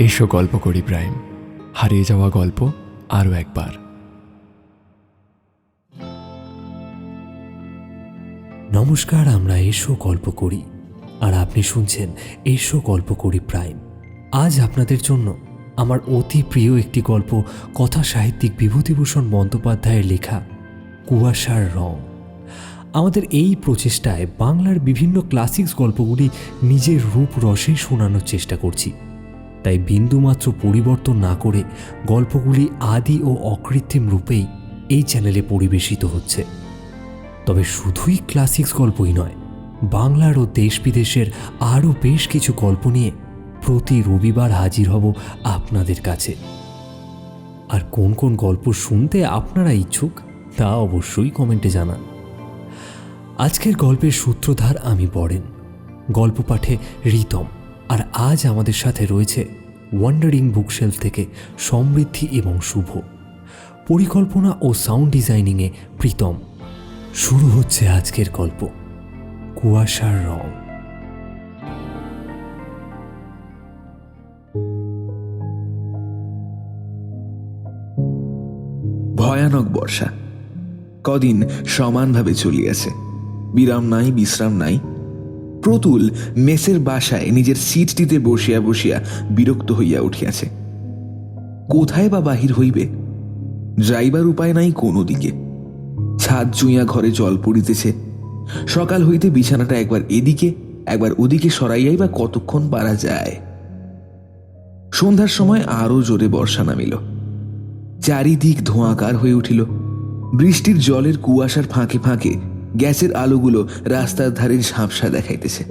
এসো গল্প করি প্রাইম, হারিয়ে যাওয়া গল্প আরও একবার। নমস্কার, আমরা এসো গল্প করি আর আপনি শুনছেন এসো গল্প করি প্রাইম। আজ আপনাদের জন্য আমার অতি প্রিয় একটি গল্প, কথা সাহিত্যিক বিভূতিভূষণ বন্দ্যোপাধ্যায়ের লেখা কুয়াশার রং। আমাদের এই প্রচেষ্টায় বাংলার বিভিন্ন ক্লাসিক্স গল্পগুলি নিজের রূপ রসে শোনানোর চেষ্টা করছি। তাই বিন্দুমাত্র পরিবর্তন না করে গল্পগুলি আদি ও অকৃত্রিম রূপেই এই চ্যানেলে পরিবেশিত হচ্ছে। তবে শুধুই ক্লাসিক্স গল্পই নয়, বাংলার ও দেশ বিদেশের আরও বেশ কিছু গল্প নিয়ে প্রতি রবিবার হাজির হব আপনাদের কাছে। আর কোন কোন গল্প শুনতে আপনারা ইচ্ছুক তা অবশ্যই কমেন্টে জানান। আজকের গল্পের সূত্রধার আমি বরেন, গল্প পাঠে রিতম, আর আজ আমাদের সাথে রয়েছে ওয়ান্ডারিং বুকশেলফ থেকে সমৃদ্ধি এবং শুভ, পরিকল্পনা ও সাউন্ড ডিজাইনিংয়ে প্রীতম। শুরু হচ্ছে আজকের গল্প কুয়াশার রং। ভয়ানক বর্ষা কদিন সমানভাবে চলিয়াছে, বিরাম নাই, বিশ্রাম নাই। প্রতুল মেসের বাসায় নিজের সিটটিতে বসিয়া বসিয়া বিরক্ত হইয়া উঠিয়াছে। কোথায় বা বাহির হইবে? যাইবার উপায় নাই কোনো দিকে। ছাদ চুইয়া ঘরে জল পড়িতেছে। সকাল হইতে বিছানাটা একবার এদিকে একবার ওদিকে সরাইয়াই বা কতক্ষণ পারা যায়। সন্ধ্যার সময় আরো জোরে বর্ষা নামিল। চারিদিক ধোঁয়াকার হয়ে উঠিল। বৃষ্টির জলের কুয়াশার ফাঁকে ফাঁকে গ্যাসের আলোগুলো রাস্তার ধারে ঝাপসা দেখাইতেছে।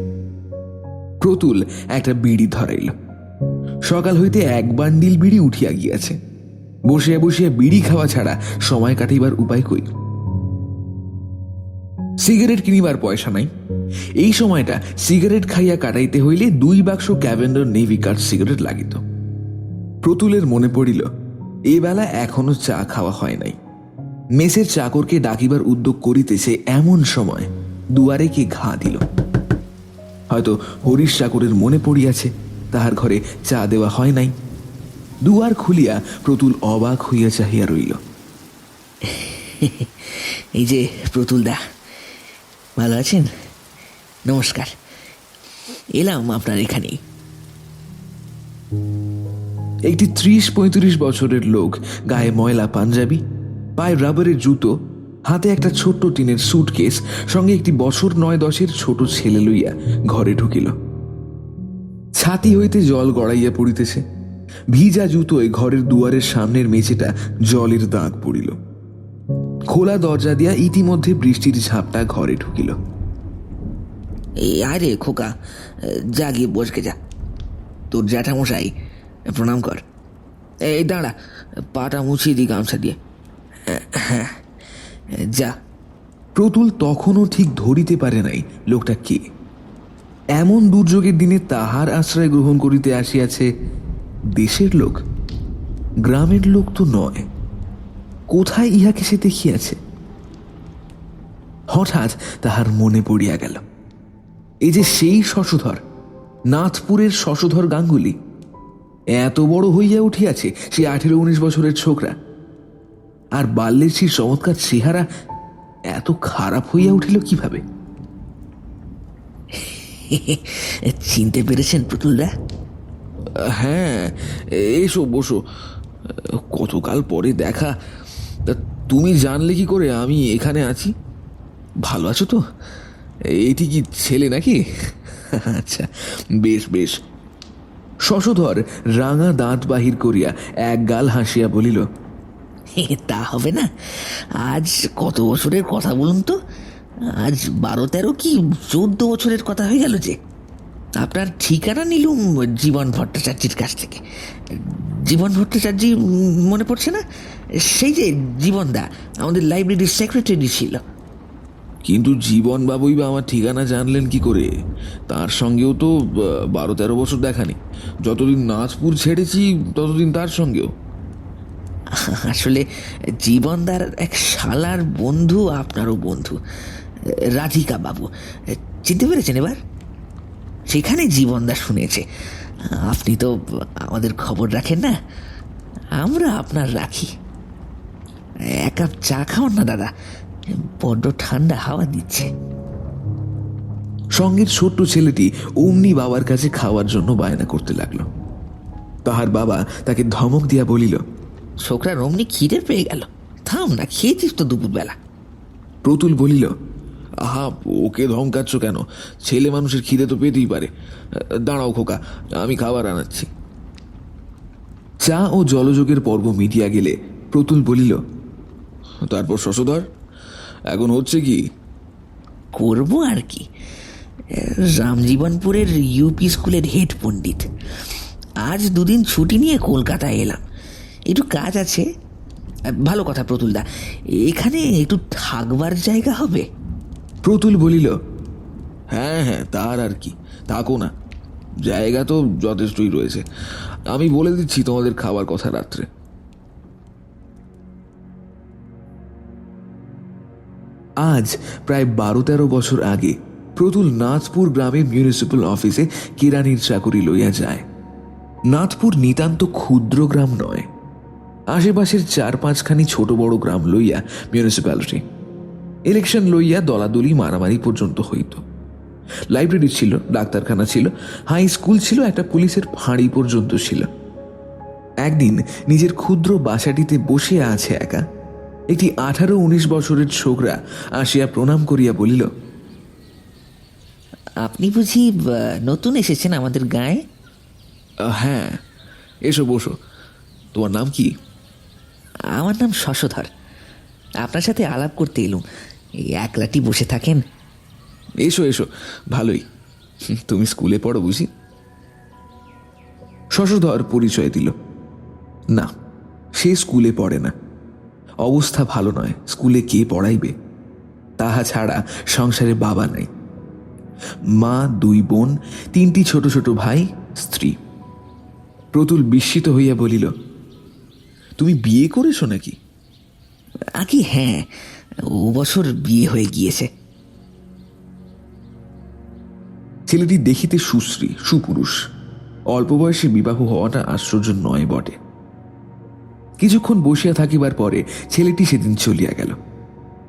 প্রতুল একটা বিড়ি ধরাইল। সকাল হইতে এক বান্ডিল বিড়ি উঠিয়া গিয়াছে। বসিয়া বসিয়া বিড়ি খাওয়া ছাড়া সময় কাটাইবার উপায় কই? সিগারেট কিনিবার পয়সা নাই। এই সময়টা সিগারেট খাইয়া কাটাইতে হইলে 2 বাক্স ক্যাভেন্ডার নেভি কার্ড সিগারেট লাগিত। প্রতুলের মনে পড়িল এ বেলা এখনো চা খাওয়া হয় নাই। মেসের চাকরকে ডাকিবার উদ্যোগ করিতেছে এমন সময় দুয়ারে কে ঘা দিল। হয়তো হরিশ চাকরের মনে পড়িয়াছে তাহার ঘরে চা দেওয়া হয় নাই। দুয়ার খুলিয়া প্রতুল অবাক হইয়া চাহিয়া রইল। এই যে প্রতুল দা, ভালো আছেন? নমস্কার, এলাম আপনার এখানেই। একটি 30-35 বছরের লোক, গায়ে ময়লা পাঞ্জাবি, পায়ে রাবারের জুতো, হাতে একটা ছোট্ট টিনের সুটকেস, সঙ্গে একটি বছর 9-10-এর ছোট ছেলে লইয়া ঘরে ঢুকিল। ছাতি হইতে জল গড়াইয়া পড়িতেছে। ভিজা জুতোয় ঘরের দুয়ারের সামনের মেঝেটা জলের দাগ পড়িল। খোলা দরজা দিয়া ইতিমধ্যে বৃষ্টির ঝাপটা ঘরে ঢুকিল। এই আরে খোকা, যা গিয়ে বসকে যা। তোর জ্যাঠামশাই প্রণাম কর। এই দাঁড়া, পাটা মুছিয়ে দি গামছা দিয়ে। হ্যাঁ, যা। প্রতুল তখনও ঠিক ধরিতে পারে নাই লোকটা কে। এমন দুর্যোগের দিনে তাহার আশ্রয় গ্রহণ করিতে আসিয়াছে দেশের লোক, গ্রামের লোক তো নয়। কোথায় ইহাকে সে দেখিয়াছে? হঠাৎ তাহার মনে পড়িয়া গেল, এই যে সেই শশধর, নাথপুরের শশধর গাঙ্গুলি, এত বড় হইয়া উঠিয়াছে সে 18-19 বছরের ছোকরা। আর বাল্যের সেই চমৎকার চেহারা এত খারাপ হইয়া উঠিল কিভাবে? চিনতে পেরেছেন প্রতুলদা? হ্যাঁ, এসো বসো। কতকাল পরে দেখা। তুমি জানলে কি করে আমি এখানে আছি? ভালো আছো তো? এটি কি ছেলে নাকি? আচ্ছা, বেশ বেশ। শশধর রাঙা দাঁত বাহির করিয়া এক গাল হাসিয়া বলিল, তা হবে না। আজ কত বছরের কথা বলুন তো? আজ 12-13 কি 14 বছরের কথা হয়ে গেল যে। আপনার ঠিকানা নিলুম জীবন ভট্টাচার্যের কাছ থেকে। জীবন ভট্টাচার্য মনে পড়ছে না? সেই যে জীবনদা আমাদের লাইব্রেরির সেক্রেটারি ছিল। কিন্তু জীবন বাবুই বা আমার ঠিকানা জানলেন কি করে? তার সঙ্গেও তো 12-13 বছর দেখানি। যতদিন নাচপুর ছেড়েছি ততদিন তার সঙ্গেও। আসলে জীবনদার এক শালার বন্ধু আপনারও বন্ধু, রাধিকা বাবু। চিনতে পেরেছেন এবার? সেখানে জীবনদা শুনেছে আপনি তো আমাদের খবর রাখেন না, আমরা আপনার রাখি। এক কাপ চা খাওয়ান না দাদা, বড্ড ঠান্ডা হাওয়া দিচ্ছে। সঙ্গের ছোট্ট ছেলেটি অমনি বাবার কাছে খাওয়ার জন্য বায়না করতে লাগলো। তাহার বাবা তাকে ধমক দিয়া বলিল, ছোকরার অমনি খিদে পেয়ে গেল, থাম না, খেয়েছিস তো দুপুরবেলা। প্রতুল বলিল, আহা, ওকে ধমকাচ্ছ কেন? ছেলে মানুষের খিদে তো পেতেই পারে। দাঁড়াও খোকা, আমি খাবার আনাচ্ছি। চা ও জলযোগের পর্ব মিটিয়া গেলে প্রতুল বলিল, তারপর শশধর, এখন হচ্ছে কি? করবো আর কি, রামজীবনপুরের ইউপি স্কুলের হেড পণ্ডিত। আজ দুদিন ছুটি নিয়ে কলকাতায় এলাম, একটু কাজ আছে। ভালো কথা প্রতুলদা, এখানে একটু থাকবার জায়গা হবে? প্রতুল বলিল, হ্যাঁ হ্যাঁ, তার আর কি, থাকো না, জায়গা তো যথেষ্টই রয়েছে। আমি বলে দিচ্ছি তোমাদের খাবার কথা রাত্রে। আজ প্রায় 12-13 বছর আগে প্রতুল নাথপুর গ্রামের মিউনিসিপ্যাল অফিসে কেরানির চাকরি লইয়া যায়। নাথপুর নিতান্ত ক্ষুদ্র গ্রাম নয়, আশেপাশের 4-5খানি ছোট বড় গ্রাম লইয়া মিউনিসিপ্যালিটি। ইলেকশন লইয়া দলাদলি মারামারি পর্যন্ত হইত। লাইব্রেরি ছিল, ডাক্তারখানা ছিল, হাই স্কুল ছিল, একটা পুলিশের ফাঁড়ি পর্যন্ত ছিল। একদিন নিজের ক্ষুদ্র বাসাটিতে বসিয়া আছে একা, একটি 18-19 বছরের ছোকরা আসিয়া প্রণাম করিয়া বলিল, আপনি বুঝি নতুন এসেছেন আমাদের গায়ে? হ্যাঁ, এসো বসো। তোমার নাম কি? আমার নাম শশধর। আপনার সাথে আলাপ করতে এলুম, এই একলাটি বসে থাকেন। এসো এসো, ভালোই। তুমি স্কুলে পড়ো বুঝি? শশধর পরিচয় দিল। না, সে স্কুলে পড়ে না। অবস্থা ভালো নয়, স্কুলে কে পড়াইবে? তাহা ছাড়া সংসারে বাবা নাই, মা, 2 বোন, 3টি ছোট ছোট ভাই, স্ত্রী। প্রতুল বিস্মিত হইয়া বলিল, তুমি বিয়ে করেছো নাকি? আগে হ্যাঁ, ও বছর বিয়ে হয়ে গিয়েছে। ছেলেটি দেখিতে সুশ্রী, সুপুরুষ। অল্প বয়সে বিবাহ হওয়াটা আশ্চর্য নয় বটে। কিছুক্ষণ বসিয়া থাকিবার পরে ছেলেটি সেদিন চলিয়া গেল।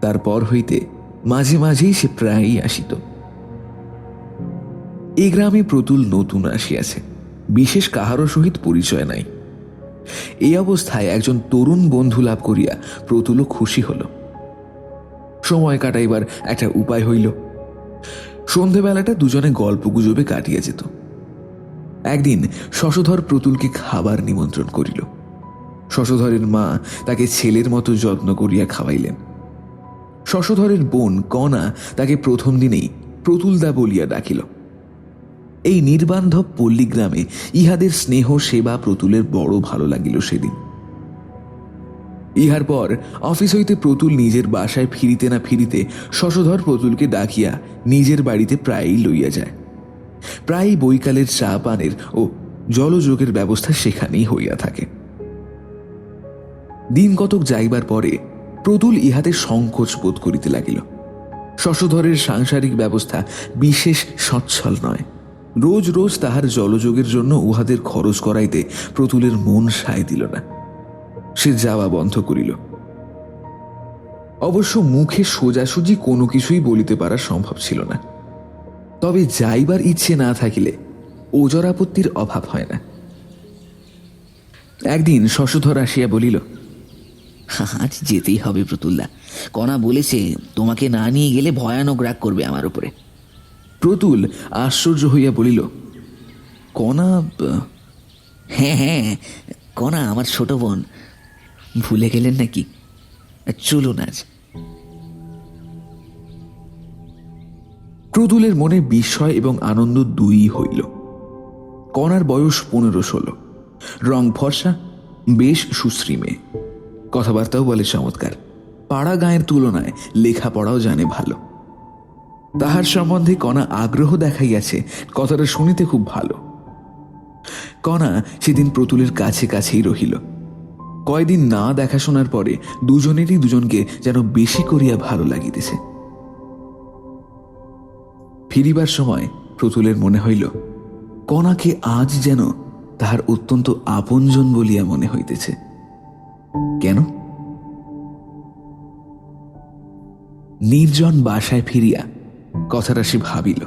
তারপর হইতে মাঝে মাঝেই সে প্রায়ই আসিত। এই গ্রামে প্রতুল নতুন আসিয়াছে, বিশেষ কাহারও সহিত পরিচয় নাই। এই অবস্থায় একজন তরুণ বন্ধু লাভ করিয়া প্রতুলও খুশি হল। সময় কাটাইবার একটা উপায় হইল। সন্ধেবেলাটা দুজনে গল্প গুজবে কাটিয়া যেত। একদিন শশধর প্রতুলকে খাবার নিমন্ত্রণ করিল। শশধরের মা তাকে ছেলের মতো যত্ন করিয়া খাওয়াইলেন। শশধরের বোন কণা তাকে প্রথম দিনেই প্রতুলদা বলিয়া ডাকিল। এই নির্বান্ধব পল্লীগ্রামে ইহাদের স্নেহ সেবা প্রতুলের বড় ভালো লাগিল সেদিন। ইহার পর অফিস হইতে প্রতুল নিজের বাসায় ফিরিতে না ফিরিতে শশধর প্রতুলকে ডাকিয়া নিজের বাড়িতে প্রায়ই লইয়া যায়। প্রায়ই বৈকালের চা পানের ও জলযোগের ব্যবস্থা সেখানেই হইয়া থাকে। দিন কতক যাইবার পরে প্রতুল ইহাতে সংকোচ বোধ করিতে লাগিল। শশধরের সাংসারিক ব্যবস্থা বিশেষ সচ্ছল নয়। রোজ রোজ তাহার জলযোগের জন্য উহাদের খরচ করাইতে প্রতুলের মন সায় দিল না। সে যাওয়া বন্ধ করিল। অবশ্য মুখে সোজাসুজি কোনো কিছুই বলিতে পারা সম্ভব ছিল না। তবে যাইবার ইচ্ছে না থাকিলে ওজর আপত্তির অভাব হয় না। একদিন শশধর আসিয়া বলিল, আজ যেতেই হবে প্রতুলদা, কণা বলেছে তোমাকে না নিয়ে গেলে ভয়ানক রাগ করবে আমার উপরে। প্রতুল আশ্চর্য হইয়া বলিল, কণা? হ্যাঁ হ্যাঁ, কণা আমার ছোট বোন, ভুলে গেলেন নাকি? চলুন আজ। প্রতুলের মনে বিস্ময় এবং আনন্দ দুই হইল। কণার বয়স 15-16, রং ফর্সা, বেশ সুশ্রী মেয়ে, কথাবার্তাও বলে চমৎকার, পাড়া গাঁয়ের তুলনায় লেখাপড়াও জানে ভালো। তাহার সম্বন্ধে কণা আগ্রহ দেখাইয়াছে, কথাটা শুনিতে খুব ভালো। কণা সেদিন প্রতুলের কাছে কাছেই রহিল। কয়দিন না দেখাশোনার পরে দুজনেরই দুজনকে যেন বেশি করিয়া ভালো লাগিতেছে। ফিরিবার সময় প্রতুলের মনে হইল কণাকে আজ যেন তাহার অত্যন্ত আপনজন বলিয়া মনে হইতেছে। কেন? নির্জন বাসায় ফিরিয়া কথাটা সে ভাবিল।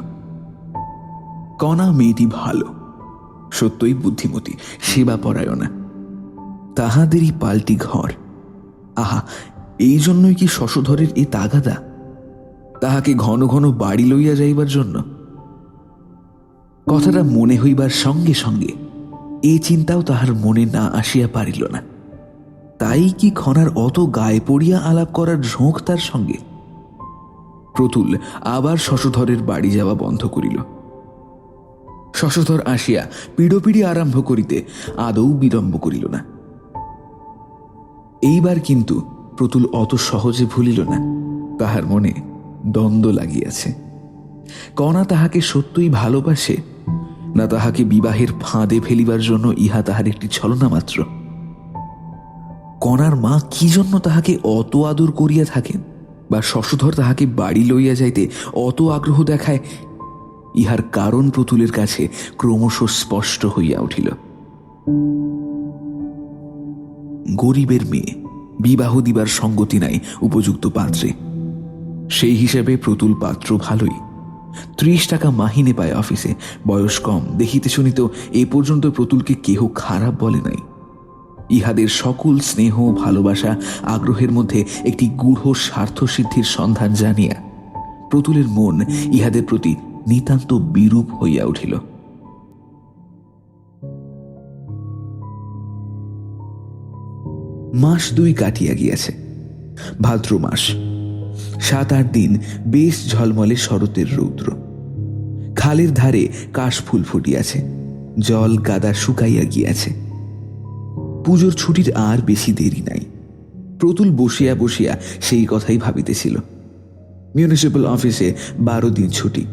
কণা মেয়েটি ভালো, সত্যই বুদ্ধিমতী, সেবাপরায়ণা। তাহাদেরই পাল্টি ঘর। আহা, এই জন্যই কি শশধরের এ তাগাদা, তাহাকে ঘন ঘন বাড়ি লইয়া যাইবার জন্য? কথাটা মনে হইবার সঙ্গে সঙ্গে এ চিন্তাও তাহার মনে না আসিয়া পারিল না। তাই কি খনার অত গায়ে পড়িয়া আলাপ করার ঝোঁক তার সঙ্গে? প্রতুল আবার শশধরের বাড়ি যাওয়া বন্ধ করিল। শশধর আসিয়া পিড়োপিড়ি আরম্ভ করিতে আদৌ বিলম্ব করিল না। এইবার কিন্তু প্রতুল অত সহজে ভুলিল না। তাহার মনে দ্বন্দ্ব লাগিয়াছে। কণা তাহাকে সত্যই ভালোবাসে, না তাহাকে বিবাহের ফাঁদে ফেলিবার জন্য ইহা তাহার একটি ছলনা মাত্র? কণার মা কি জন্য তাহাকে অত আদর করিয়া থাকেন, বা শশধর তাহাকে বাড়ি লইয়া যাইতে অত আগ্রহ দেখায়, ইহার কারণ প্রতুলের কাছে ক্রমশ স্পষ্ট হইয়া উঠিল। গরিবের মেয়ে, বিবাহ দিবার সঙ্গতি নাই উপযুক্ত পাত্রে। সেই হিসেবে প্রতুল পাত্র ভালোই। 30 টাকা মাহিনে পায় অফিসে, বয়স কম, দেখিতে শুনিতে এ পর্যন্ত প্রতুলকে কেহ খারাপ বলে নাই। ইহাদের সকল স্নেহ, ভালোবাসা, আগ্রহের মধ্যে একটি গূঢ় স্বার্থসিদ্ধির সন্ধান জানিয়া প্রতুলের মন ইহাদের প্রতি নিতান্ত বিরূপ হইয়া উঠিল। মাস 2 কাটিয়া গিয়াছে। ভাদ্র মাস। 7-8 দিন বেশ ঝলমলে শরতের রৌদ্র। খালের ধারে কাশফুল ফুটিয়াছে, জল কাদা শুকাইয়া গিয়াছে। পুজোর ছুটির আর বেশি দেরি নাই। প্রতুল বসিয়া বসিয়া সেই কথাই ভাবিতেছিল। মিউনিসিপ্যাল অফিসে 12 দিন ছুটি।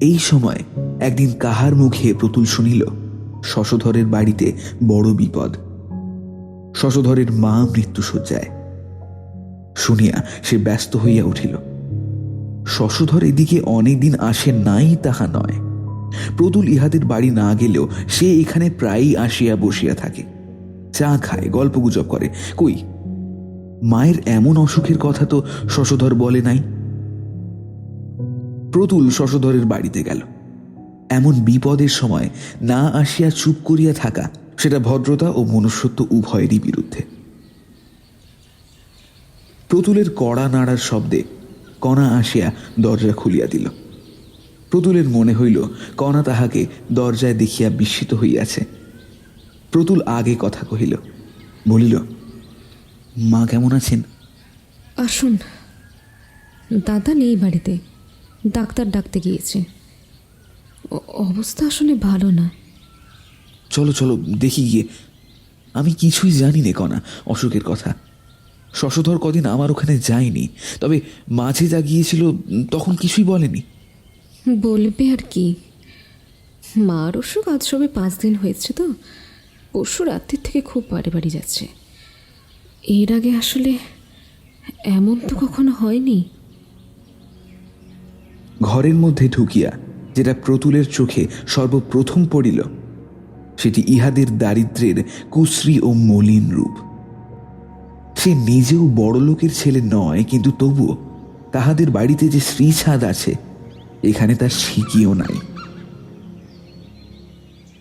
এই সময় একদিন কাহার মুখে প্রতুল শুনিল শশধরের বাড়িতে বড় বিপদ। শশধরের মা মৃত্যুশয্যায়। শুনিয়া সে ব্যস্ত হইয়া উঠিল। শশধর এদিকে অনেকদিন আসে নাই তাহা নয়। প্রতুল ইহাদের বাড়ি না গেলেও সে এখানে প্রায়ই আসিয়া বসিয়া থাকে, চা খায়, গল্পগুজব করে। কই, মায়ের এমন অসুখের কথা তো শশধর বলে নাই। প্রতুল শশধরের বাড়িতে গেল। এমন বিপদের সময় না আসিয়া চুপ করিয়া থাকা, সেটা ভদ্রতা ও মনুষ্যত্ব উভয়েরই বিরুদ্ধে। প্রতুলের কড়া নাড়ার শব্দে কণা আসিয়া দরজা খুলিয়া দিল। প্রতুলের মনে হইল কণা তাহাকে দরজায় দেখিয়া বিস্মিত হইয়াছে। প্রতুল আগে কথা কহিল, বলিল, মা কেমন আছেন? আসুন। দাদা নেই বাড়িতে, ডাক্তার ডাকতে গিয়েছে। অবস্থা আসলে ভালো না। চলো চলো দেখি গিয়ে। আমি কিছুই জানি নে কণা অসুখের কথা। শশধর কদিন আমার ওখানে যায়নি, তবে মাঝে যা গিয়েছিল তখন কিছুই বলেনি। বলবে আর কি, মার অসুখ আজ সবে 5 দিন হয়েছে তো। পরশু রাত্রির থেকে খুব বাড়ি বাড়ি যাচ্ছে। এর আগে আসলে এমন তো কখনো হয়নি। ঘরের মধ্যে ঢুকিয়া যেটা প্রতুলের চোখে সর্বপ্রথম পড়িল, সেটি ইহাদের দারিদ্র্যের কুশ্রী ও মলিন রূপ। সে নিজেও বড় লোকের ছেলে নয়, কিন্তু তবুও তাহাদের বাড়িতে যে শ্রীছাদ আছে, এখানে তার শিকিও নাই।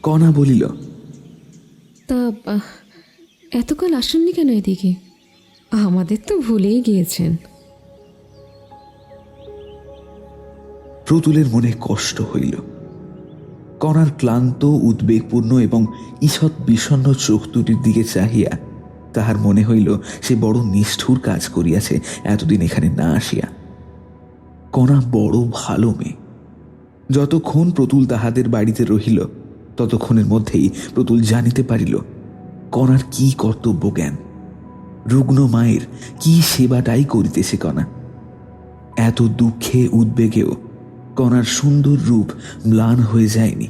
কণা বলিল, তা এতকাল আসেননি কেন এদিকে? আমাদের তো ভুলেই গিয়েছেন। প্রতুলের মনে কষ্ট হইল। কণার ক্লান্ত, উদ্বেগপূর্ণ এবং ঈষৎ বিষণ্ণ চোখ দুটির দিকে চাহিয়া তাহার মনে হইল সে বড় নিষ্ঠুর কাজ করিয়াছে এতদিন এখানে না আসিয়া। কণা বড় ভালো মেয়ে। যতক্ষণ প্রতুল তাহাদের বাড়িতে রহিল, ততক্ষণের মধ্যেই প্রতুল জানিতে পারিল কণার কি কর্তব্য জ্ঞান, রুগ্ন মায়ের কি সেবাটাই করিতেছে কণা। এত দুঃখে উদ্বেগেও কণার সুন্দর রূপ ম্লান হয়ে যায়নি।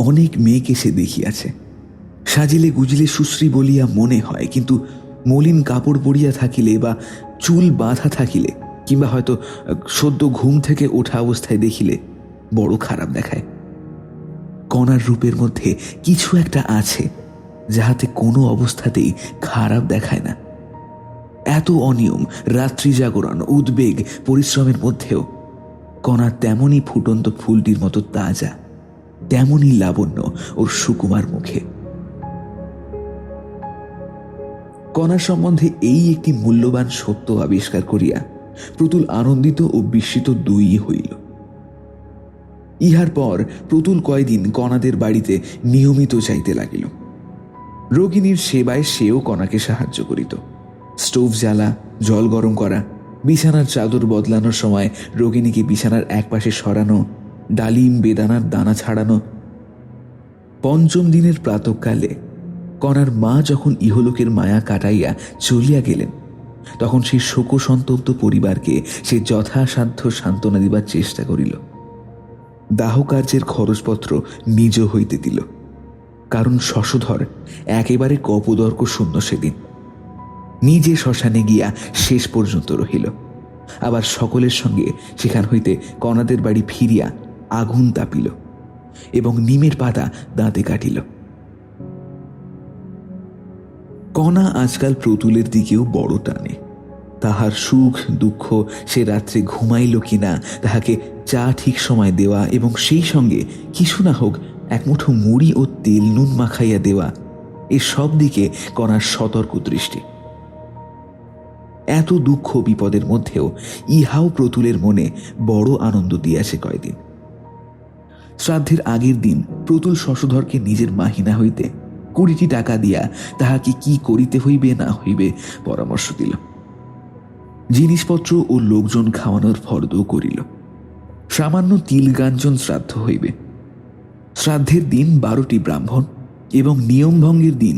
অনেক মেয়েকে সে দেখিয়াছে, সাজিলে গুজিলে সুশ্রী বলিয়া মনে হয়, কিন্তু মলিন কাপড় পরিয়া থাকিলে বা চুল বাঁধা থাকিলে, কিংবা হয়তো সদ্য ঘুম থেকে ওঠা অবস্থায় দেখিলে বড় খারাপ দেখায়। কণার রূপের মধ্যে কিছু একটা আছে যাহাতে কোনো অবস্থাতেই খারাপ দেখায় না। এত অনিয়ম, রাত্রি জাগরণ, উদ্বেগ, পরিশ্রমের মধ্যেও কণা তেমনই ফুটন্ত ফুলটির মতো তাজা, তেমনই লাবণ্য ওর সুকুমার মুখে। কণার সম্বন্ধে এই একটি মূল্যবান সত্য আবিষ্কার করিয়া প্রতুল আনন্দিত ও বিস্মিত দুই হইল। ইহার পর প্রতুল কয়দিন কণাদের বাড়িতে নিয়মিত যাইতে লাগিল। রোগিণীর সেবায় সেও কণাকে সাহায্য করিত। স্টোভ জ্বালা, জল গরম করা, বিছানার চাদর বদলানোর সময় রোগিণীকে বিছানার একপাশে সরানো, ডালিম বেদানার দানা ছাড়ানো। পঞ্চম দিনের প্রাতঃকালে কণার মা যখন ইহলোকের মায়া কাটাইয়া চলিয়া গেলেন, তখন সেই শোকসন্তপ্ত পরিবারকে সে যথাসাধ্য সান্ত্বনা দিবার চেষ্টা করিল। দাহকার্যের খরচপত্র নিজ হইতে দিল, কারণ শশধর একেবারে কপদর্ক শূন্য সেদিন। নিজে শ্মশানে গিয়া শেষ পর্যন্ত রহিল। আবার সকলের সঙ্গে সেখান হইতে কণাদের বাড়ি ফিরিয়া আগুন তাপিল এবং নিমের পাতা দাঁতে কাটিল। কণা আজকাল প্রতুলের দিকেও বড় টানে। তাহার সুখ দুঃখ, সে রাত্রে ঘুমাইল কিনা, তাহাকে চা ঠিক সময় দেওয়া এবং সেই সঙ্গে কিছু না হোক এক মুঠো মুড়ি ও তেল নুন মাখাইয়া দেওয়া, এসব দিকে কণার সতর্ক দৃষ্টি। এত দুঃখ বিপদের মধ্যেও ইহাও প্রতুলের মনে বড় আনন্দ দিয়াছে কয়দিন। শ্রাদ্ধের আগের দিন প্রতুল শশধরকে নিজের মাহিনা হইতে 20টি টাকা দিয়া তাহাকে কি করিতে হইবে না হইবে পরামর্শ দিল। জিনিসপত্র ও লোকজন খাওয়ানোর ফর্দ করিল। সামান্য তিলগাঞ্জন শ্রাদ্ধ হইবে। শ্রাদ্ধের দিন 12টি ব্রাহ্মণ এবং নিয়মভঙ্গের দিন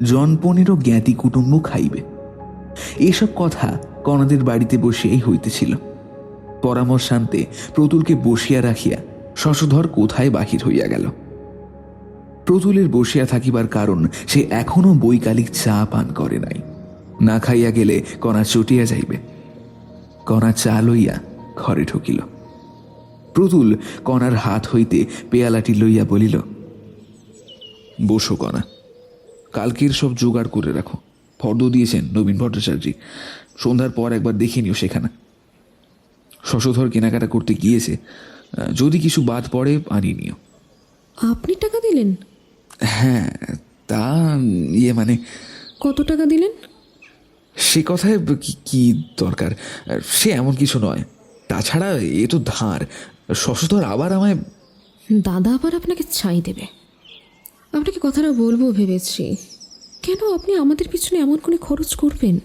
জন 15 জ্ঞাতি কুটুম্ব খাইবে। এসব কথা কণাদের বাড়িতে বসিয়াই হইতেছিল। পরামর্শান্তে প্রতুলকে বসিয়া রাখিয়া শশধর কোথায় বাহির হইয়া গেল। প্রতুলের বসিয়া থাকিবার কারণ, সে এখনো বৈকালিক চা পান করে নাই। না খাইয়া গেলে কণা চটিয়া যাইবে। কণা চা লইয়া ঘরে ঢুকিল। প্রতুল কণার হাত হইতে পেয়ালাটি লইয়া বলিল, বসো কণা, কালকের সব জোগাড় করে রাখো। ফর্দ দিয়েছেন নবীন ভট্টাচার্য, সন্ধ্যার পর একবার দেখে নিও সেখানে। শশধর কেনাকাটা করতে গিয়েছে, যদি কিছু বাদ পড়ে আনিয়ে নিও। আপনি টাকা দিলেন? হ্যাঁ, তা মানে কত টাকা দিলেন? সে কথায় কি দরকার, সে এমন কিছু নয়। তাছাড়া এ তো ধার। শশধর আবার আমায়। দাদা আবার আপনাকে ছাই দেবে। আপনাকে কথাটা বলবো ভেবেছি, কেন আপনি আমাদের পিছনে এমন করে খরচ করবেন?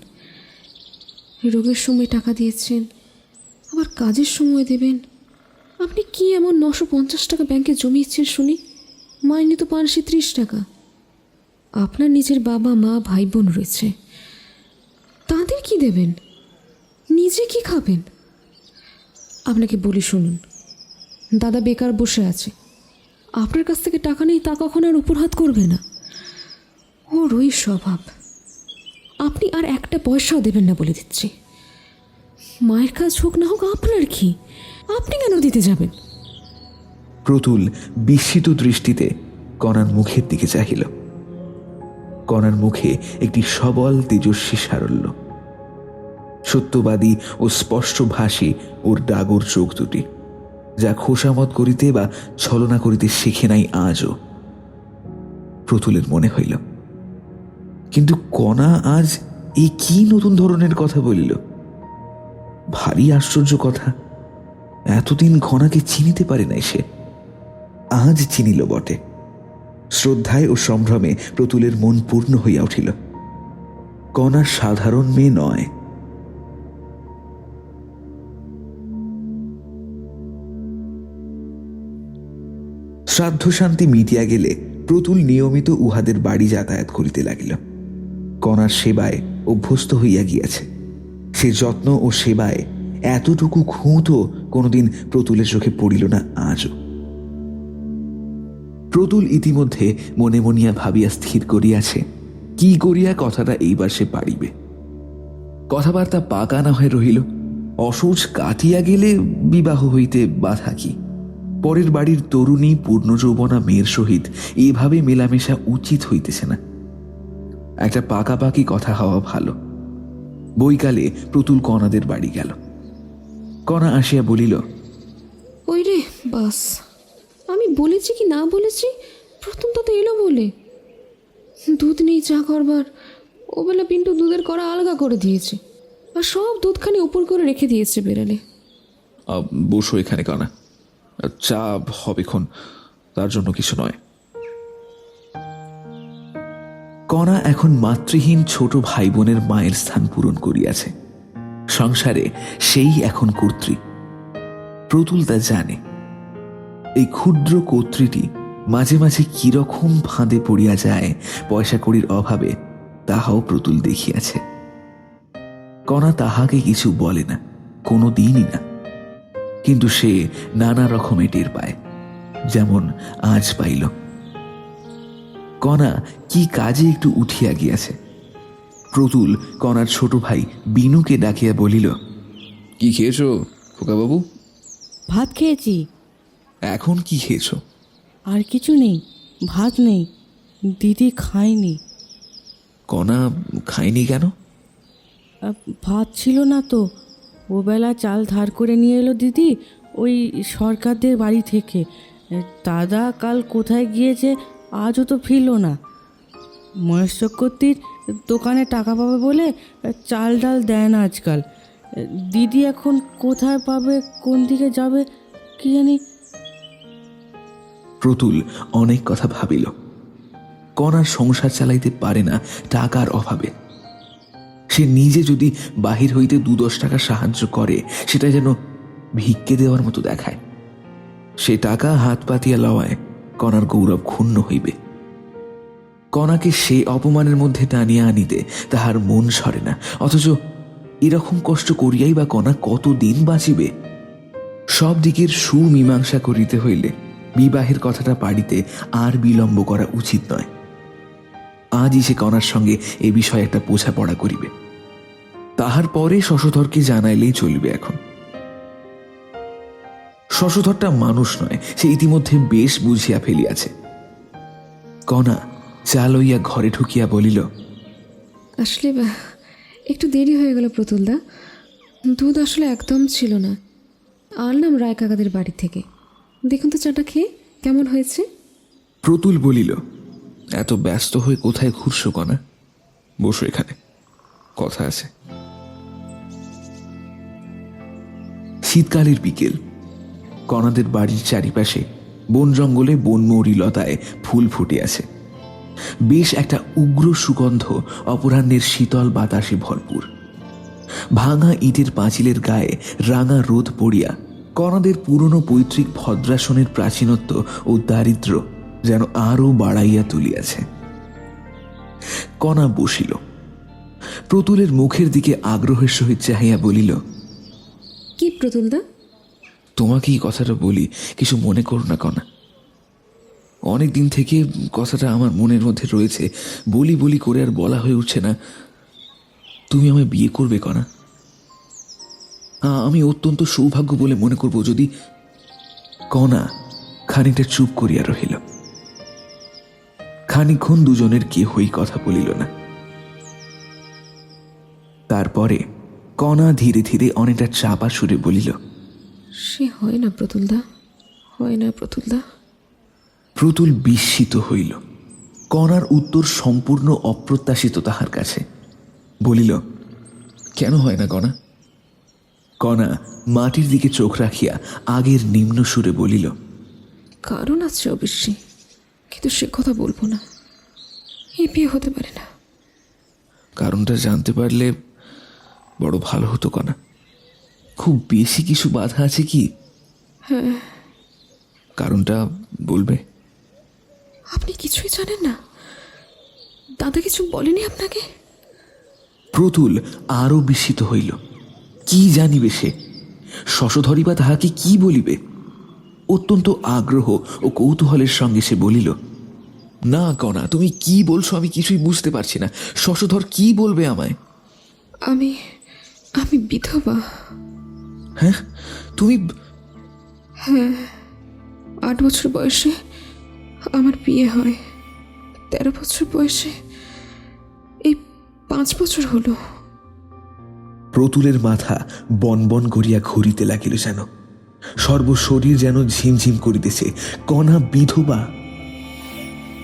রোগের সময় টাকা দিয়েছেন, আবার কাজের সময় দেবেন। আপনি কি এমন 950 টাকা ব্যাংকে জমিয়েছেন শুনি? মাইনে তো 530 টাকা। আপনার নিজের বাবা মা ভাই বোন রয়েছে, তাদের কি দেবেন? নিজে কি খাবেন? আপনাকে বলি শুনুন, দাদা বেকার বসে আছে, আপনার কাছ থেকে টাকা নেই তা কখন আর উপর হাত করবে না। ওর ওই স্বভাব। আপনি আর একটা পয়সাও দেবেন না বলে দিচ্ছি। মায়ের কাজ হোক না হোক আপনার কি, আপনি কেন দিতে যাবেন? প্রতুল বিস্মিত দৃষ্টিতে কণার মুখের দিকে চাহিল। কণার মুখে একটি সবল তেজস্বী সারল্য। সত্যবাদী ও স্পষ্টভাষী ওর ডাগর চোখ দুটি, যা খোসামত করিতে বা ছলনা করিতে শেখে নাই আজও। প্রতুলের মনে হইল, কিন্তু কণা আজ এই কি নতুন ধরনের কথা বলিল? ভারী আশ্চর্য কথা। এতদিন কণাকে চিনিতে পারে নাই সে, আজ চিনিল বটে। শ্রদ্ধায় ও সম্ভ্রমে প্রতুলের মন পূর্ণ হইয়া উঠিল। কণা সাধারণ মেয়ে নয়। শ্রাদ্ধ শান্তি মিটিয়া গেলে প্রতুল নিয়মিত উহাদের বাড়ি যাতায়াত করিতে লাগিল। কণার সেবায় অভ্যস্ত হইয়া গিয়াছে। সে যত্ন ও সেবায় এতটুকু খুঁতো কোনোদিন প্রতুলের চোখে পড়িল না আজও। প্রতুল ইতিমধ্যে মনে মনিয়া ভাবিয়া স্থির করিয়াছে কি করিয়া কথাটা এইবার সে পারিবে। কথাবার্তা পাকা না হয়ে রহিল। অসৌচ কাটিয়া গেলে বিবাহ হইতে বাধা কি? পরের বাড়ির তরুণী পূর্ণযৌবনা মেয়ের সহিত এভাবে মেলামেশা উচিত হইতেছে না। একটা পাকাপাকি কথা হওয়া ভালো। বৈকালে প্রতুল কণাদের বাড়ি গেল। কণা আসিয়া বলিল, ওই রে বাস, আমি বলেছি কি না বলেছি, প্রথম তো এলো বলে। দুধ নেই চা করবার, ওবেলা পিন্টু দুধের কড়া আলগা করে দিয়েছে, আর সব দুধখানি উপর করে রেখে দিয়েছে বেড়ালে। বসো এখানে কণা, চা হবেক্ষণ, তার জন্য কিছু নয়। কণা এখন মাতৃহীন ছোট ভাই বোনের মায়ের স্থান পূরণ করিয়াছে। সংসারে সেই এখন কর্ত্রী। প্রতুল তা জানে। এই ক্ষুদ্র কর্ত্রীটি মাঝে মাঝে কিরকম ফাঁদে পড়িয়া যায় পয়সা কড়ির অভাবে, তাহাও প্রতুল দেখিয়াছে। কণা তাহাকে কিছু বলে না, কোনো দিনই না, কিন্তু সে নানা রকমে টের পায়, যেমন আজ পাইল। কণা কি কাজে একটু উঠিয়া গিয়াছে। প্রতুল কণার ছোট ভাই বিনুকে ডাকিয়া বলিল, কি খেয়েছো খোকাবাবু? ভাত খেয়েছি। এখন কি খেয়েছো? আর কিছু নেই, ভাত নেই, দিদি খায়নি। কণা খায়নি কেন? ভাত ছিল না তো, ওবেলা চাল ধার করে নিয়ে এলো দিদি ওই সরকারদের বাড়ি থেকে। দাদা কাল কোথায় গিয়েছে আজও তো ফিরল না। মহেশ চক্রবর্তীর দোকানে টাকা পাবে বলে চাল ডাল দেয় না আজকাল। দিদি এখন কোথায় পাবে, কোন দিকে যাবে কি জানি। প্রতুল অনেক কথা ভাবিল। কণার সংসার চালাইতে পারে না টাকার অভাবে। সে নিজে যদি বাহির হইতে 2-10 টাকা সাহায্য করে, সেটা যেন ভিক্ষে দেওয়ার মতো দেখায়। সে টাকা হাত পাতিয়া লওয়ায় কণার গৌরব ক্ষুণ্ণ হইবে। কণাকে সে অপমানের মধ্যে টানিয়া আনিতে তাহার মন সরে না, অথচ এরকম কষ্ট করিয়াই বা কণা কতদিন বাঁচিবে? সব দিকের সুমীমাংসা করিতে হইলে বিবাহের কথাটা পাড়িতে আর বিলম্ব করা উচিত নয়। আজই সে কণার সঙ্গে এ বিষয়ে একটা বোঝাপড়া করিবে, তাহার পরে শশধরকে জানাইলেই চলিবে। এখন শশধরটা মানুষ নয়, সে ইতিমধ্যে বেশ বুঝিয়া ফেলিয়াছে। কণা চা লইয়া ঘরে ঢুকিয়া বলিল, আসলে একটু দেরি হয়ে গেল প্রতুলদা, দুধ আসলে একদম ছিল না, আনলাম রায় কাকাদের বাড়ি থেকে। দেখুন তো চাটা খেয়ে কেমন হয়েছে। প্রতুল বলিল, এত ব্যস্ত হয়ে কোথায় ঘুরছো কণা? বসো এখানে, কথা আছে। শীতকালের বিকেল। কণাদের বাড়ির চারিপাশে বন জঙ্গলে বনমৌরি লতায় ফুল ফুটিয়াছে। বেশ একটা উগ্র সুগন্ধ অপরাহ্নের শীতল বাতাসে ভরপুর। ভাঙা ইটের পাঁচিলের গায়ে রাঙা রোদ পড়িয়া কণাদের পুরনো পৈতৃক ভদ্রাসনের প্রাচীনত্ব ও দারিদ্র্য যেন আরো বাড়াইয়া তুলিয়াছে। কণা বসিল। প্রতুলের মুখের দিকে আগ্রহের সহিত চাহিয়া বলিল, কি প্রতুলদা? তোমাকে এই কথাটা বলি, কিছু মনে করো না কণা। অনেক দিন থেকে কথাটা আমার মনের মধ্যে রয়েছে, বলি বলি করে আর বলা হয়ে উঠছে না। তুমি আমায় বিয়ে করবে কণা? আমি অত্যন্ত সৌভাগ্য বলে মনে করব যদি। কণা খানিকটা চুপ করিয়া রহিল। খানিকক্ষণ দুজনের কেহই কথা বলিল না। তারপরে কণা ধীরে ধীরে অনেকটা চাপা সুরে বলিল, সে হয় না প্রতুলদা, হয় না প্রতুলদা। প্রতুল বিস্মিত হইল। কণার উত্তর সম্পূর্ণ অপ্রত্যাশিত তাহার কাছে। বলিল, কেন হয় না কণা? কণা মাটির দিকে চোখ রাখিয়া আগের নিম্ন সুরে বলিল, কারণ আছে অবশ্যই, কিন্তু সে কথা বলবো না। এই বিয়ে হতে পারে না। কারণটা জানতে পারলে বড় ভালো হতো কণা। খুব বেশি কিছু বাধা আছে কি? হ্যাঁ। কারণটা বলবে? আপনি কিছুই জানেন না? দাদা কিছু বলেনি আপনাকে? প্রতুল আরো বিস্মিত হইল। কি জানিবে সে? শশধরই বা তাহাকে কি বলিবে? অত্যন্ত আগ্রহ ও কৌতূহলের সঙ্গে সে বলিল, না কণা, তুমি কি বলছো আমি কিছুই বুঝতে পারছি না। শশধর কি বলবে আমায়? আমি আমি বিধবা। হ্যাঁ, তুমি? হ্যাঁ, 8 বছর বয়সে আমার বিয়ে হয়। 13 বছর বয়সে এই 5 বছর হলো। প্রতুলের মাথা বনবন করিয়া ঘুরিতে লাগিল, যেন সর্বশরীর যেন ঝিমঝিম করিতেছে। কণা বিধবা,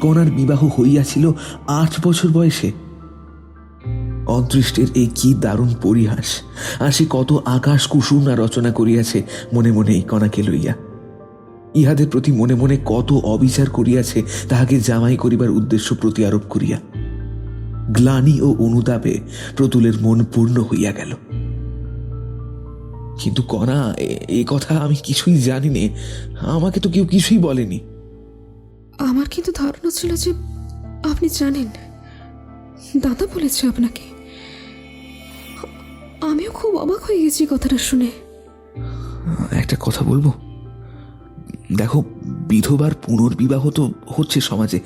কণার বিবাহ হইয়াছিল 8 বছর বয়সে। অদৃষ্টের এই কি দারুণ পরিহাস! আর সে কত আকাশ কুসুম না রচনা করিয়াছে মনে মনে এই কণাকে লইয়া। ইহাদের প্রতি মনে মনে কত অবিচার করিয়াছে তাহাকে জামাই করিবার উদ্দেশ্য প্রতি আরোপ করিয়া। গ্লানি ও অনুতাপে প্রতুলের মন পূর্ণ হইয়া গেল। কিন্তু কণা, এ কথা আমি কিছুই জানি নে, আমাকে তো কেউ কিছুই বলেনি। আমার কিন্তু ধারণা ছিল যে আপনি জানেন, দাদা বলেছে আপনাকে। আমিও খুব অবাক হয়ে গেছি কথাটা শুনে। একটা কথা বলবো? দেখো, বিধবার পুনর্বিবাহ তো হচ্ছে সমাজে।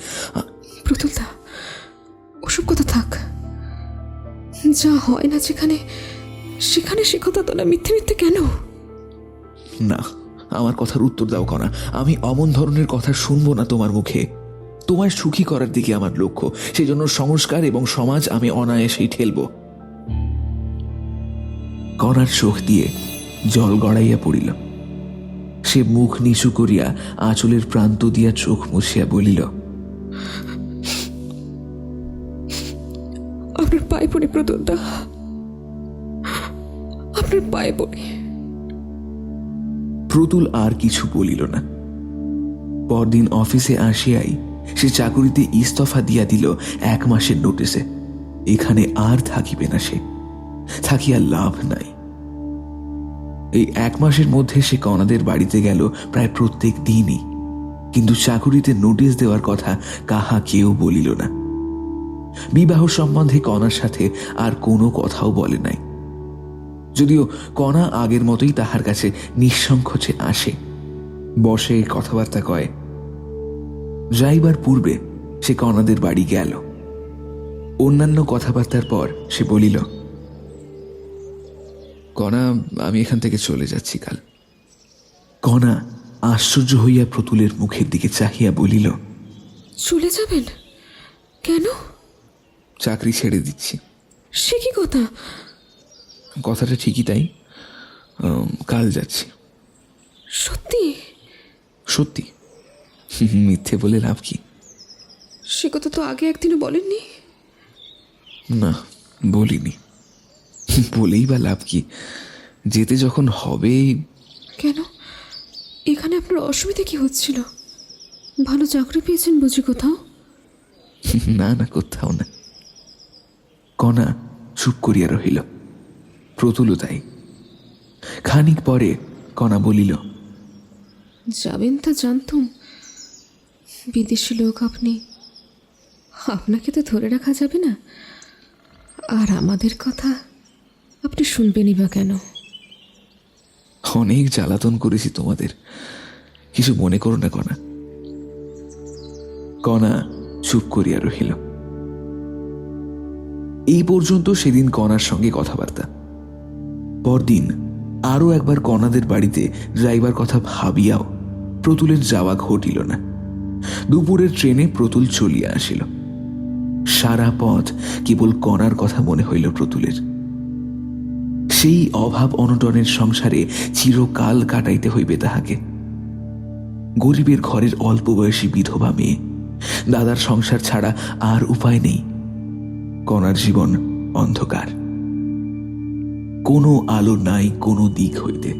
প্রতুলদা, ওসব কথা থাক। যা হয় না যেখানে, সেখানে সে কথা তো না। মিথ্যে মিথ্যে কেন? না, আমার কথার উত্তর দাও কণা। আমি অমন ধরনের কথা শুনবো না তোমার মুখে। তোমায় সুখী করার দিকে আমার লক্ষ্য, সেই জন্য সংস্কার এবং সমাজ আমি অনায়াসেই ঠেলব। কণার চোখ দিয়ে জল গড়াইয়া পড়িল। সে মুখ নিচু করিয়া আঁচলের প্রান্ত দিয়া চোখ মুছিয়া বলিল, আপনার পায়ে পড়ে প্রতুলদা, আপনার পায়ে পড়ে। প্রতুল আর কিছু বলিল না। পরদিন অফিসে আসিয়াই সে চাকুরিতে ইস্তফা দিয়া দিল 1 মাসের নোটিসে। এখানে আর থাকিবে না সে, থাকিয়া লাভ নাই। এই 1 মাসের মধ্যে সে কণাদের বাড়িতে গেল প্রায় প্রত্যেক দিনই, কিন্তু চাকুরিতে নোটিশ দেওয়ার কথা কাহা কেউ বলিল না। বিবাহ সম্বন্ধে কণার সাথে আর কোনো কথাও বলে নাই, যদিও কণা আগের মতোই তাহার কাছে নিঃসংকোচে আসে, বসে কথাবার্তা কয়। যাইবার পূর্বে সে কণাদের বাড়ি গেল। অন্যান্য কথাবার্তার পর সে বলিল, কণা, আমি এখান থেকে চলে যাচ্ছি কাল। কণা আশ্চর্য হইয়া প্রতুলের মুখের দিকে চাহিয়া বলিল, চলে যাবেন কেন? চাকরি ছেড়ে দিচ্ছি। সে কি কথা? কথাটা ঠিকই তাই, কাল যাচ্ছি। সত্যি? সত্যি, মিথ্যে বলে লাভ কি? সে কথা তো আগে একদিনও বলেননি। না, বলিনি। বলেই বা লাভ কি? যেতে যখন হবে। কেন? এখানে আপনার অসুবিধা কি হচ্ছিল? ভালো চাকরি পেয়েছেন বুঝি কোথাও? না না, কোথাও না। কণা চুপ করিয়া রহিল, প্রতুলও তাই। খানিক পরে কণা বলিল, যাবেন তা জানতুম। বিদেশি লোক আপনি, আপনাকে তো ধরে রাখা যাবে না। আর আমাদের কথা আপনি শুনবেনই বা কেন? অনেক জ্বালাতন করেছি তোমাদের, কিছু মনে করো না কণা। কণা চুপ করিয়া রহিল। এই পর্যন্ত সেদিন কণার সঙ্গে কথাবার্তা। পরদিন আরো একবার কণাদের বাড়িতে যাইবার কথা ভাবিয়াও প্রতুলের যাওয়া ঘটিল না। দুপুরের ট্রেনে প্রতুল চলিয়া আসিল। সারা পথ কেবল কণার কথা মনে হইল প্রতুলের। সেই অভাব অনটনের সংসারে চিরকাল কাটাইতে হইবে তাহাকে। গরিবের ঘরের অল্প বয়সী বিধবা মেয়ে, দাদার সংসার ছাড়া আর উপায় নেই। কণার জীবন অন্ধকার, কোনো আলো নাই কোনো দিক হইতে।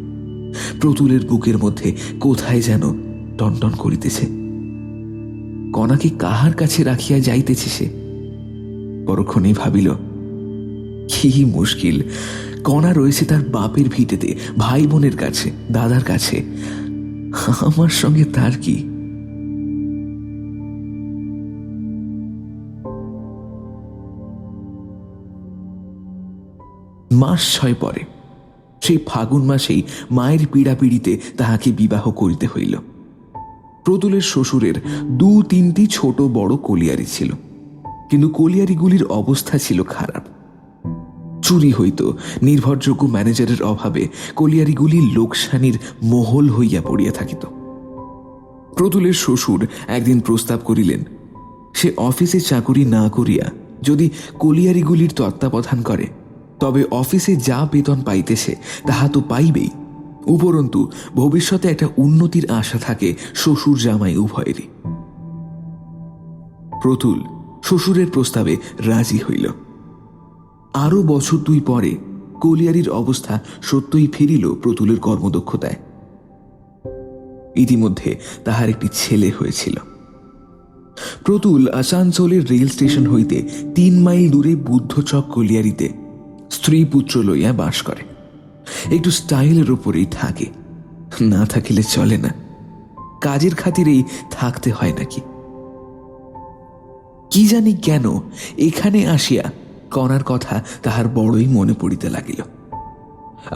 প্রতুলের বুকের মধ্যে কোথায় যেন টনটন করিতেছে। কণাকে কাহার কাছে রাখিয়া যাইতেছে সে? পরক্ষণেই ভাবিল, কি মুশকিল! কণা রয়েছে তার বাপের ভিটেতে, ভাই বোনের কাছে, দাদার কাছে। আমার সঙ্গে তার কি? মাস 6 পরে, সেই ফাগুন মাসেই মায়ের পীড়াপিড়িতে তাহাকে বিবাহ করিতে হইল। প্রতুলের শ্বশুরের 2-3টি ছোট বড় কলিয়ারি ছিল, কিন্তু কলিয়ারিগুলির অবস্থা ছিল খারাপ। চুরি হইত, নির্ভরযোগ্য ম্যানেজারের অভাবে কলিয়ারিগুলি লোকসানির মহল হইয়া পড়িয়া থাকিত। প্রতুলের শ্বশুর একদিন প্রস্তাব করিলেন, সে অফিসে চাকুরি না করিয়া যদি কলিয়ারিগুলির তত্ত্বাবধান করে তবে অফিসে যা বেতন পাইতেছে তাহা তো পাইবেই, উপরন্তু ভবিষ্যতে একটা উন্নতির আশা থাকে শ্বশুর জামাই উভয়েরই। প্রতুল শ্বশুরের প্রস্তাবে রাজি হইল। আরো বছর 2 পরে কলিয়ারির অবস্থা সত্যই ফিরিল প্রতুলের কর্মদক্ষতায়। ইতিমধ্যে তাহার একটি ছেলে হয়েছিল। প্রতুল আসানসোলের রেল স্টেশন হইতে 3 মাইল দূরে বুদ্ধচক কলিয়ারিতে স্ত্রী পুত্র লইয়া বাস করে। একটু স্টাইলের উপরেই থাকে, না থাকিলে চলে না, কাজের খাতিরেই থাকতে হয় নাকি। কি জানি কেন এখানে আসিয়া কণার কথা তাহার বড়ই মনে পড়িতে লাগিল।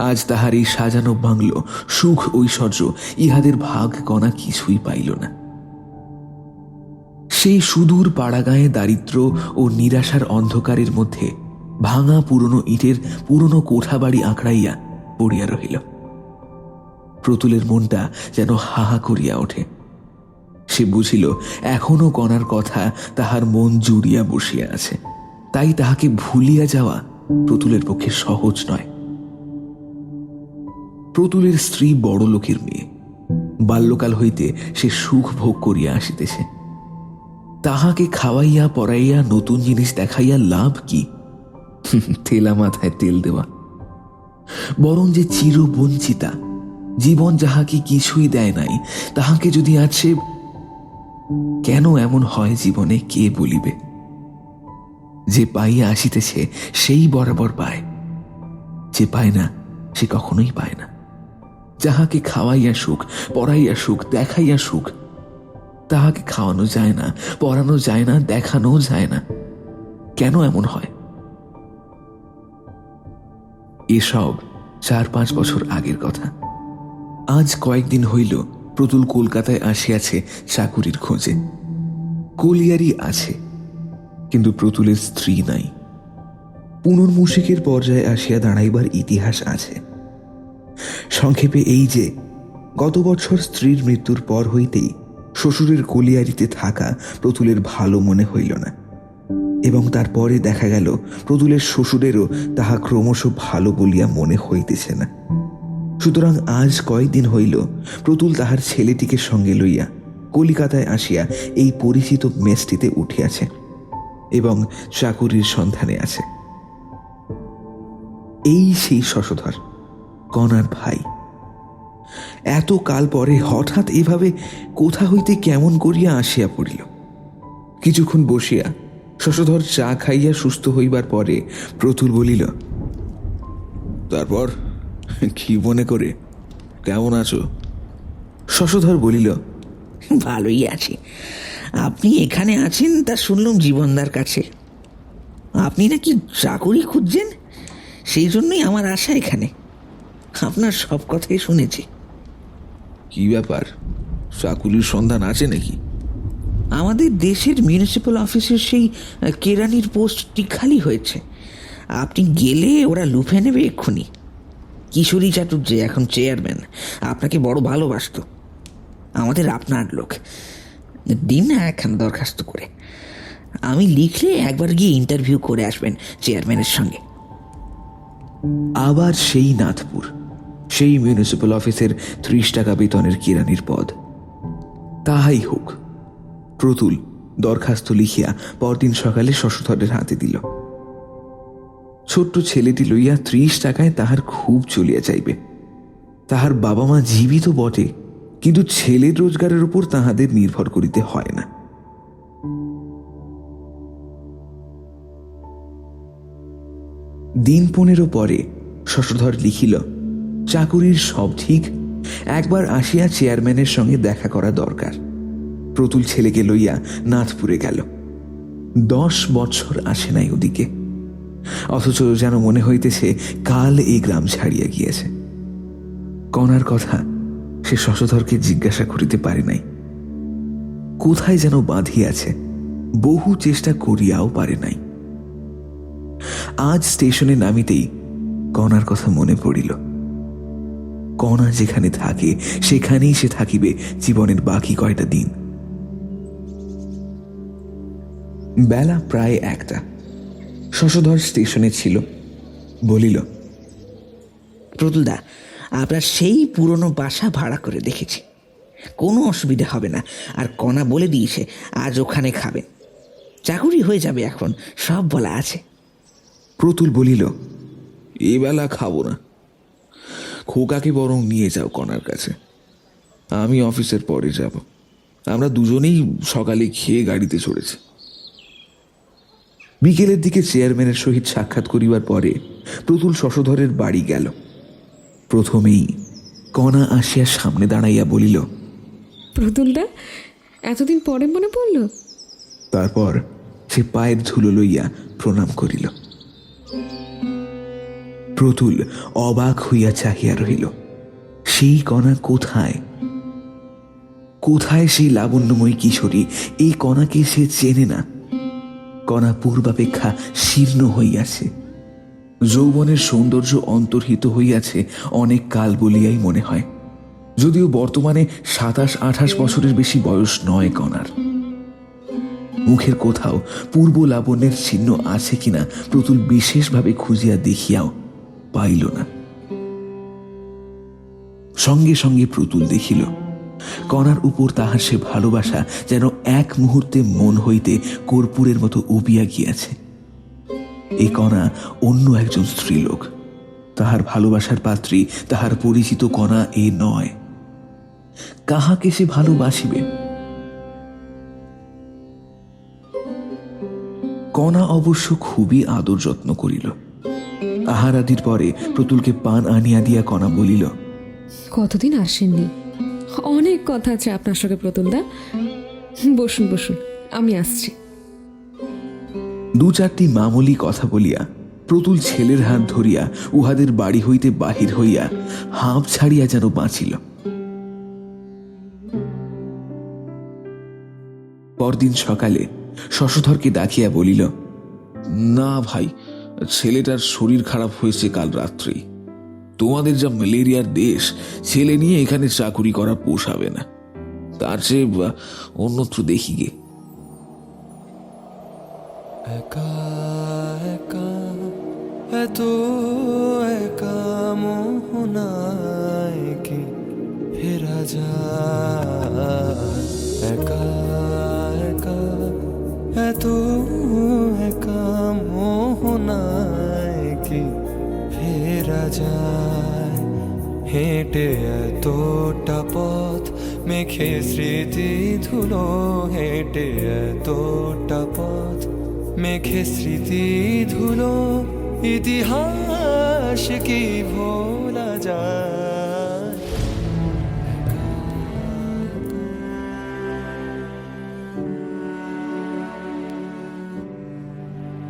আজ তাহার এই সাজানো বাংলো, সুখ ঐশ্বর্য ইহাদের ভাগ কণা কিছুই পাইল না। সেই সুদূর পাড়াগাঁয়ে দারিদ্র ও নিরাশার অন্ধকারের মধ্যে ভাঙা পুরনো ইটের পুরনো কোঠাবাড়ি আঁকড়াইয়া পড়িয়া রহিল। প্রতুলের মনটা যেন হাহা করিয়া ওঠে। সে বুঝিল এখনো কণার কথা তাহার মন জুড়িয়া বসিয়া আছে, তাই তাহাকে ভুলিয়া যাওয়া প্রতুলের পক্ষে সহজ নয়। প্রতুলের স্ত্রী বড় লোকের মেয়ে, বাল্যকাল হইতে সে সুখ ভোগ করিয়া আসিতেছে। তাহাকে খাওয়াইয়া পরাইয়া নতুন জিনিস দেখাইয়া লাভ কি? তেলা মাথায় তেল দেওয়া। বরং যে চিরবঞ্চিতা, জীবন যাহাকে কিছুই দেয় নাই, তাহাকে যদি আজ সে, কেন এমন হয় জীবনে কে বলিবে? যে পাইয়া আসিতেছে সেই বরাবর পায়, যে পায় না সে কখনোই পায় না। যাহাকে খাওয়াইয়া সুখ, পড়াইয়া সুখ, দেখাইয়া সুখ, তাহাকে খাওয়ানো যায় না, পড়ানো যায় না, দেখানো যায় না। কেন এমন হয়? এসব 4-5 বছর আগের কথা। আজ কয়েকদিন হইল প্রতুল কলকাতায় আসিয়াছে চাকুরির খোঁজে। কলিয়ারি আছে, কিন্তু প্রতুলের স্ত্রী নাই। পুনর্মূষিকের পর্যায়ে আসিয়া দাঁড়াইবার ইতিহাস আছে। সংক্ষেপে এই যে, গত বছর স্ত্রীর মৃত্যুর পর হইতেই শ্বশুরের কলিয়ারিতে থাকা প্রতুলের ভালো মনে হইল না, এবং তারপরে দেখা গেল প্রতুলের শ্বশুরেরও তাহা ক্রমশ ভালো বলিয়া মনে হইতেছে না। সুতরাং আজ কয়েকদিন হইল প্রতুল তাহার ছেলেটিকে সঙ্গে লইয়া কলিকাতায় আসিয়া এই পরিচিত মেসটিতে উঠিয়াছে এবং চাকুরির সন্ধানে আছে। এই সেই শশধর, কণার ভাই। এত কাল পরে হঠাৎ এভাবে কোথা হইতে কেমন করিয়া আসিয়া পড়িল। কিছুক্ষণ বসিয়া শশধর চা খাইয়া সুস্থ হইবার পরে প্রতুল বলিল, তারপর কি মনে করে, কেমন আছো? শশধর বলিল, ভালোই আছি। আপনি এখানে আছেন তা শুনলাম জীবনদার কাছে। আপনি নাকি চাকুরি খুঁজছেন, সেই জন্যই আমার আশা এখানে। আপনার সব কথাই শুনেছি। কি ব্যাপার, চাকুরির সন্ধান আছে নাকি? আমাদের দেশের মিউনিসিপ্যাল অফিসের সেই কেরানির পোস্টটি খালি হয়েছে। আপনি গেলে ওরা লুফে নেবে এক্ষুনি। কিশোরী চাটুর্য এখন চেয়ারম্যান, আপনাকে বড় ভালোবাসত। আমাদের আপনার লোক। দিন না একখানা দরখাস্ত করে। আমি লিখলে একবার গিয়ে ইন্টারভিউ করে আসবেন চেয়ারম্যানের সঙ্গে। আবার সেই নাথপুর, সেই মিউনিসিপ্যাল অফিসের 30 টাকা বেতনের কেরানির পদ। তাহাই হোক। প্রতুল দরখাস্ত লিখিয়া পরদিন সকালে শশধরের হাতে দিল। ছোট্ট ছেলেটি লইয়া 30 টাকায় তাহার খুব চলিয়া যাইবে। তাহার বাবা মা জীবিত বটে, কিন্তু ছেলের রোজগারের উপর তাহাদের নির্ভর করিতে হয় না। দিন 15 পরে শশধর লিখিল, চাকুরির সব ঠিক, একবার আসিয়া চেয়ারম্যানের সঙ্গে দেখা করা দরকার। প্রতুল ছেলেকে লইয়া নাথপুরে গেল। 10 বছর আসে নাই ওদিকে, অথচ যেন মনে হইতেছে কাল এই গ্রাম ছাড়িয়া গিয়েছে। কণার কথা সে শশধরকে জিজ্ঞাসা করিতে পারে নাই। কোথায় যেন বাঁধিয়াছে, বহু চেষ্টা করিয়াও পারে নাই। আজ স্টেশনে নামিতেই কণার কথা মনে পড়িল। কণা যেখানে থাকে সেখানেই সে থাকিবে জীবনের বাকি কয়টা দিন। বেলা প্রায় 1টা। শশধর স্টেশনে ছিল। বলিল, প্রতুলদা, আপনার সেই পুরনো বাসা ভাড়া করে দেখেছি, কোনো অসুবিধা হবে না। আর কণা বলে দিয়েছে আজ ওখানে খাবেন, চাকুরি হয়ে যাবে এখন, সব বলা আছে। প্রতুল বলিল, এবেলা খাবো না, খোকাকে বরং নিয়ে যাও কণার কাছে, আমি অফিসের পরে যাব। আমরা দুজনেই সকালে খেয়ে গাড়িতে চড়েছি। বিকেলের দিকে চেয়ারম্যানের সহিত সাক্ষাৎ করিবার পরে প্রতুল শশধরের বাড়ি গেল। প্রথমেই কণা আসিয়া সামনে দাঁড়াইয়া বলিল, প্রতুলদা, এতদিন পরে মনে পড়ল? তারপর সে পায়ের ধুলো লইয়া প্রণাম করিল। প্রতুল অবাক হইয়া চাহিয়া রহিল। সেই কণা কোথায়? কোথায় সেই লাবণ্যময়ী কিশোরী? এই কণাকে সে চেনে না। কণা পূর্বাপেক্ষা শীর্ণ হইয়াছে। যৌবনের সৌন্দর্য অন্তর্হিত হইয়াছে অনেক কাল বলিয়াই মনে হয়, যদিও বর্তমানে 27-28 বছরের বেশি বয়স নয় কণার। মুখের কোথাও পূর্ব লাবণ্যের চিহ্ন আছে কিনা প্রতুল বিশেষভাবে খুঁজিয়া দেখিয়াও পাইল না। সঙ্গে সঙ্গে প্রতুল দেখিল কণার উপর তাহার সে ভালোবাসা যেন এক মুহূর্তে মন হইতে কর্পূরের মতো উবিয়া গিয়াছে। এই কণা অন্য একজন স্ত্রীলোক, তাহার ভালোবাসার পাত্রী, তাহার পরিচিত কণা এ নয়। কাহাকে সে ভালোবাসিবে? কণা অবশ্য খুবই আদর যত্ন করিল। আহারাদির পরে প্রতুলকে পান আনিয়া দিয়া কণা বলিল, কতদিন আসেননি, অনেক কথা আছে আপনার সঙ্গে প্রতুলদা। বসুন বসুন, আমি আসছি। 2-4টি মামুলি কথা বলিয়া প্রতুল ছেলের হাত ধরিয়া উহাদের বাড়ি হইতে বাহির হইয়া হাঁপ ছাড়িয়া যেন বাঁচিল। পরদিন সকালে শশধরকে ডাকিয়া বলিল, না ভাই, ছেলেটার শরীর খারাপ হয়েছে কাল রাত্রেই। তোমাদের যা ম্যালেরিয়ার দেশ, ছেলে নিয়ে এখানে চাকুরি করা পোষাবে না, তার চেয়ে অন্যত্র দেখি গে। একা একা এত একা মোহনায় কি ফেরা যায়, একা একা এত একা মোহনায় কি ফেরা যায়, হেঁটে এতটা পথ মেখে স্মৃতি ধুলো, হেঁটে এতটা পথ মেখে স্মৃতি ধুলো, ইতিহাস কি ভোলা যায়।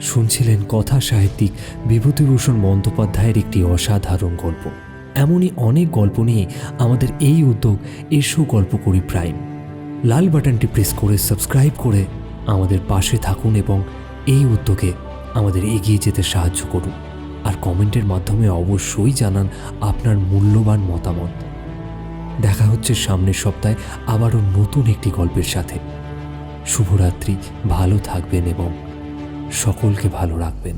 শুনছিলেন কথা সাহিত্যিক বিভূতিভূষণ বন্দ্যোপাধ্যায়ের একটি অসাধারণ গল্প। এমনই অনেক গল্প নিয়ে আমাদের এই উদ্যোগ এসো গল্প করি প্রাইম। লাল বাটনটি প্রেস করে সাবস্ক্রাইব করে আমাদের পাশে থাকুন এবং এই উদ্যোগে আমাদের এগিয়ে যেতে সাহায্য করুন। আর কমেন্টের মাধ্যমে অবশ্যই জানান আপনার মূল্যবান মতামত। দেখা হচ্ছে সামনের সপ্তাহে আবারও নতুন একটি গল্পের সাথে। শুভরাত্রি, ভালো থাকবেন এবং সকলকে ভালো রাখবেন।